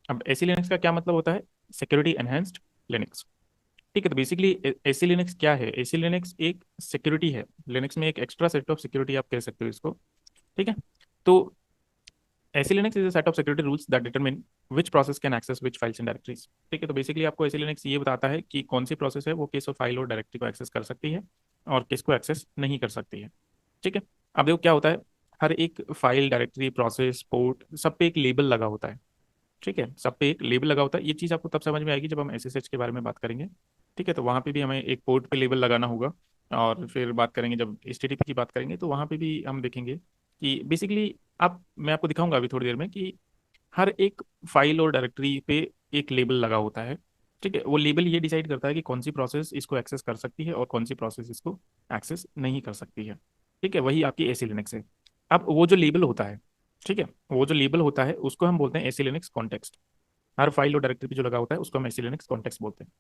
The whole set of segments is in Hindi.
अब एसी लिनक्स का क्या मतलब होता है? Security enhanced Linux. ठीक है, तो बेसिकली एसी लिनक्स क्या है? एसी लिनक्स एक सिक्योरिटी है, लिनक्स में एक एक्स्ट्रा सेट ऑफ सिक्योरिटी आप कह सकते हो इसको। ठीक है, तो SE Linux is a set of security rules that determine which process can access which files and directories. ठीक है, तो बेसिकली आपको एसी लिनक्स ये बताता है कि कौन सी प्रोसेस है वो किस फाइल और डायरेक्टरी को एक्सेस कर सकती है और किसको एक्सेस नहीं कर सकती है। ठीक है, अब देखो क्या होता है, हर एक फाइल, डायरेक्टरी, प्रोसेस, पोर्ट, सब पे एक लेबल लगा होता है। ठीक है, सब पे एक लेबल लगा होता है। ये चीज़ आपको तब समझ में आएगी जब हम एसएसएच के बारे में बात करेंगे। ठीक है, तो वहाँ पे भी हमें एक पोर्ट पे लेबल लगाना होगा। और फिर बात करेंगे जब एचटीटीपी की बात करेंगे तो वहाँ पे भी हम देखेंगे कि बेसिकली आप, मैं आपको दिखाऊंगा अभी थोड़ी देर में कि हर एक फाइल और डायरेक्टरी पे एक लेबल लगा होता है। ठीक है, वो लेबल ये डिसाइड करता है कि कौन सी प्रोसेस इसको एक्सेस कर सकती है और कौन सी प्रोसेस इसको एक्सेस नहीं कर सकती है। ठीक है, वही आपकी एसी लिनक्स है। अब वो जो लेबल होता है, ठीक है, वो जो लेबल होता है उसको हम बोलते हैं एसी लिनक्स कॉन्टेक्स्ट। हर फाइल और डायरेक्टरी पे जो लगा होता है उसको हम एसी लिनक्स कॉन्टेक्स्ट बोलते हैं।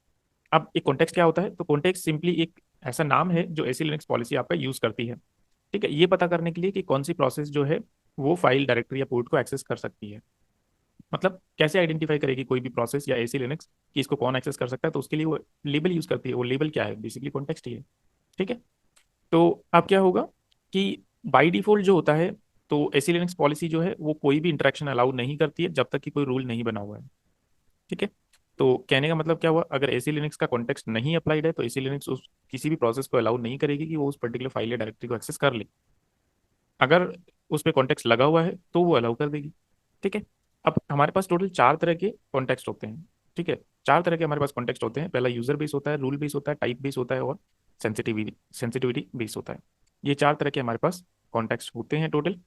अब एक कॉन्टेक्स्ट क्या होता है? तो कॉन्टेक्स्ट सिंपली एक ऐसा नाम है जो एसी लिनक्स पॉलिसी आपका यूज करती है। ठीक है, ये पता करने के लिए कि कौन सी प्रोसेस जो है वो फाइल, डायरेक्टरी या पोर्ट को एक्सेस कर सकती है। मतलब कैसे आइडेंटिफाई करेगी कोई भी प्रोसेस या एसी लिनक्स कि इसको कौन एक्सेस कर सकता है? तो उसके लिए वो लेबल यूज करती है। वो लेबल क्या है? बेसिकली कॉन्टेक्स्ट ही है। ठीक है, तो अब क्या होगा कि बाय डिफॉल्ट जो होता है, तो एसी लिनक्स पॉलिसी जो है वो कोई भी इंटरेक्शन अलाउ नहीं करती है जब तक कि कोई रूल नहीं बना हुआ है। ठीक है, तो कहने का मतलब क्या हुआ, अगर एसी लिनक्स का कॉन्टेक्स्ट नहीं अप्लाइड है तो एसी लिनक्स उस किसी भी प्रोसेस को अलाउ नहीं करेगी कि वो उस पर्टिकुलर फाइल या डायरेक्टरी को एक्सेस कर ले। अगर उस पर कॉन्टेक्स्ट लगा हुआ है तो वो अलाउ कर देगी। ठीक है, अब हमारे पास टोटल चार तरह के कॉन्टेक्स्ट होते हैं। ठीक है, चार तरह के हमारे पास कॉन्टेक्स्ट होते हैं। पहला यूजर बेस होता है, रूल बेस होता है, टाइप बेस होता है और सेंसिटिविटी सेंसिटिविटी बेस होता है। ये चार तरह के हमारे पास कॉन्टेक्स्ट होते हैं टोटल।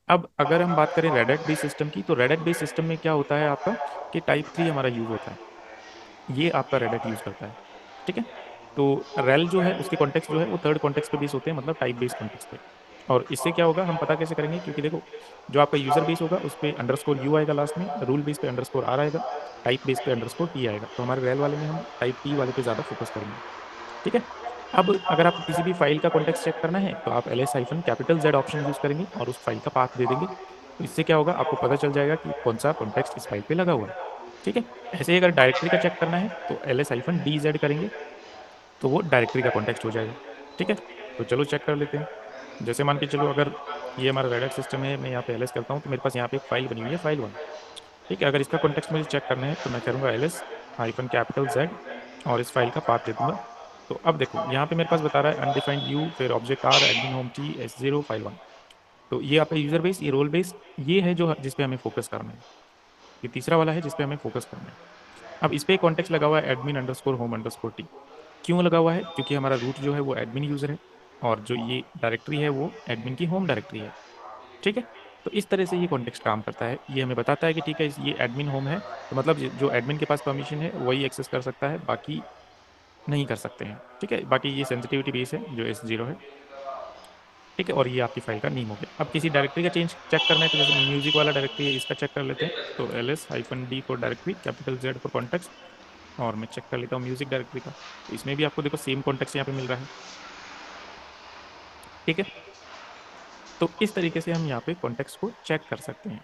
अब अगर हम बात करें रेड हैट बेस सिस्टम की, तो रेड हैट बेस सिस्टम में क्या होता है आपका कि टाइप 3 हमारा यूज होता है। ये आपका रेड हैट यूज करता है। ठीक है, तो रेल जो है उसके कॉन्टेक्स्ट जो है वो थर्ड कॉन्टेक्स्ट पे बेस होते हैं, मतलब टाइप बेस कॉन्टेक्स्ट पे। और इससे क्या होगा, हम पता कैसे करेंगे? क्योंकि देखो, जो आपका यूजर बेस होगा उस पर अंडरस्कोर यू आएगा लास्ट में, रूल बेस पे अंडरस्कोर आर आएगा, टाइप बेस पे अंडरस्कोर टी आएगा। तो हमारे रेल वाले में हम टाइप टी वाले पे ज्यादा फोकस करेंगे। ठीक है, अब अगर आपको किसी भी फाइल का कॉन्टेक्स्ट चेक करना है तो आप L S hyphen capital Z option use करेंगे और उस फाइल का पाथ दे देंगे। तो इससे क्या होगा, आपको पता चल जाएगा कि कौन सा कॉन्टेक्स्ट इस फाइल पे लगा हुआ है। ठीक है, ऐसे ही अगर डायरेक्टरी का चेक करना है तो L S hyphen D Z करेंगे तो वो डायरेक्टरी का कॉन्टेक्स्ट हो जाएगा। ठीक है, तो चलो चेक कर लेते हैं। जैसे मान के चलो, अगर ये हमारा रेड सिस्टम है, मैं यहाँ पे एल एस करता हूँ तो मेरे पास यहाँ पे एक फाइल बनी हुई है, फाइल वन। ठीक है, अगर इसका कॉन्टेक्स्ट मुझे चेक करना है तो मैं करूँगा L S hyphen capital Z और इस फाइल का पाथ दे दूंगा। तो अब देखो यहाँ पे मेरे पास बता रहा है अनडिफाइंड यू, फिर object r, admin home t, S zero, file one. तो ये आपका यूजर बेस, ये रोल बेस, ये है जो जिसपे हमें फोकस करना है। ये तीसरा वाला है जिसपे हमें फोकस करना है। अब इस पे कॉन्टेक्स्ट लगा हुआ है admin underscore home underscore T. क्यों लगा हुआ है? क्योंकि हमारा रूट जो है वो एडमिन यूजर है और जो ये डायरेक्टरी है वो एडमिन की होम डायरेक्टरी है। ठीक है, तो इस तरह से ये कॉन्टेक्स्ट काम करता है। ये हमें बताता है कि ठीक है, ये एडमिन होम है तो मतलब जो एडमिन के पास परमिशन है वही एक्सेस कर सकता है, बाकी नहीं कर सकते हैं। ठीक है, बाकी ये सेंसिटिविटी बेस है जो एस जीरो है। ठीक है, और ये आपकी फाइल का नेम हो गया। अब किसी डायरेक्टरी का चेंज चेक करना है तो जैसे म्यूजिक वाला डायरेक्टरी है, इसका चेक कर लेते हैं। तो L S hyphen D for directory, capital Z for contact, और मैं चेक कर लेता हूँ म्यूजिक डायरेक्टरी का। तो इसमें भी आपको देखो सेम कॉन्टेक्ट यहाँ पे मिल रहा है। ठीक है, तो इस तरीके से हम यहाँ पे कॉन्टेक्स्ट को चेक कर सकते हैं।